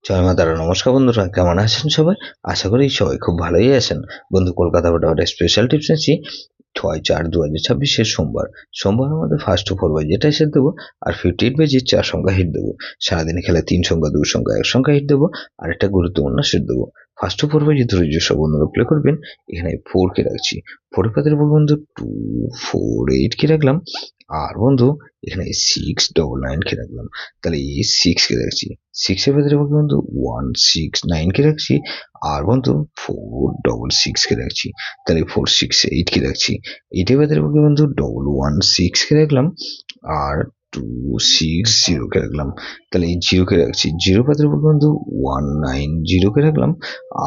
জয় মা তারা। নমস্কার বন্ধুরা, কেমন আছেন সবাই? আশা করি সবাই খুব ভালোই আছেন। বন্ধু, কলকাতা ফটাফটের স্পেশাল টিপস নিচ্ছি 6/4/2026 সোমবার আমাদের ফার্স্ট ওভার বাই যেটা হিসেব দেবো, আর 58 4 সংখ্যা হিট দেবো। সারাদিনে খেলা 3 সংখ্যা, 2 সংখ্যা, 1 সংখ্যা হিট দেবো, আর একটা গুরুত্বপূর্ণ সেট দেবো। ফার্স্ট ওভার বাই যে ধরে যেসব বন্ধুরা প্লে করবেন, এখানে 4 কে রাখছি। 4 পাতের উপর বন্ধু 248 কে রাখলাম, আর বন্ধু এখানে 699 কে রাখলাম। তাহলে এই 6 কে রাখছি। 6 এর ভেতরে বন্ধু 169 কে রাখছি, আর বন্ধু 466 কে রাখছি। তাহলে 468 কে রাখছি। এইটার ভেতরে বন্ধু 116 কে রাখলাম, আর 260 কে রাখলাম। তাহলে এই 0 কে রাখছি। 0 পাতের বন্ধু 190 কে রাখলাম,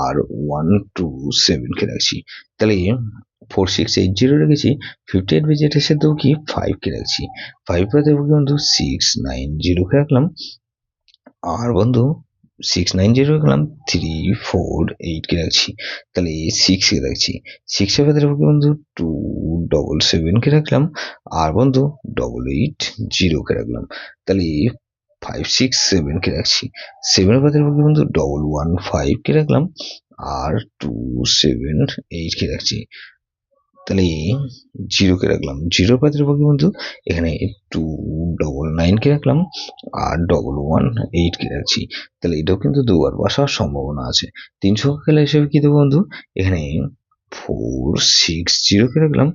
আর 127 কে রাখছি। তাহলে 4680 রেখেছি। 58 যেটা সে দেবো কি 5 কে রাখছি। 5 পাতের বন্ধু 690 কে রাখলাম, আর বন্ধু 690 রাখলাম, 348 কে রাখছি। তাহলে 6 কে রাখছি। 6 এর ভেতরে বন্ধু 277 কে রাখলাম, আর বন্ধু 880 কে রাখলাম। তাহলে 567 কে রাখছি। 7 এর ভেতরে বন্ধু 115 কে রাখলাম, আর 278 কে রাখছি। তাহলে 0 কে রাখলাম। 0 পাতের বন্ধু এখানে 299 কে রাখলাম, আর 118 কে রাখছি। তাহলে এটাও কিন্তু দুবার বসার সম্ভাবনা আছে। 3 সংখ্যা খেলা হিসেবে কি দেবো বন্ধু, এখানে 460 কে রাখলাম,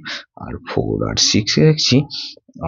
আর 486 কে রাখছি,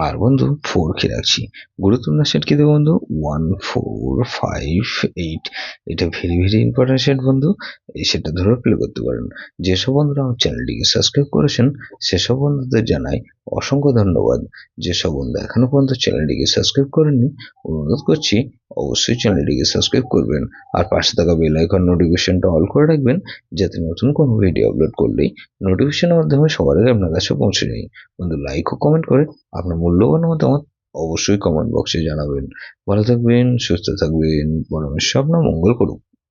আর বন্ধু 4 কে রাখছি। গুরুত্বপূর্ণ সেট কি দেবো বন্ধু, 1458। এটা ভেরি ভেরি ইম্পর্টেন্ট সেট বন্ধু। এই সেটটা ধরে প্লে করতে পারেন। যেসব বন্ধুরা আমার চ্যানেলটিকে সাবস্ক্রাইব করেছেন, সেসব বন্ধুদের জানাই অসংখ্য ধন্যবাদ। যেসব বন্ধু এখনো পর্যন্ত চ্যানেলটিকে সাবস্ক্রাইব করেননি, অনুরোধ করছি অবশ্যই চ্যানেলটিকে সাবস্ক্রাইব করবেন, আর পাশে থাকা বেল আইকন নোটিফিকেশনটা অল করে রাখবেন, যাতে নতুন কোনো ভিডিও আপলোড করলেই নোটিফিকেশনের মাধ্যমে সবার আগে আপনার কাছে পৌঁছে যায়। বন্ধু, লাইক ও কমেন্ট করে আপনার মূল্যবান মতামত অবশ্যই কমেন্ট বক্সে জানাবেন। ভালো থাকবেন, সুস্থ থাকবেন, পরমেশ্বর আপনার মঙ্গল করুক।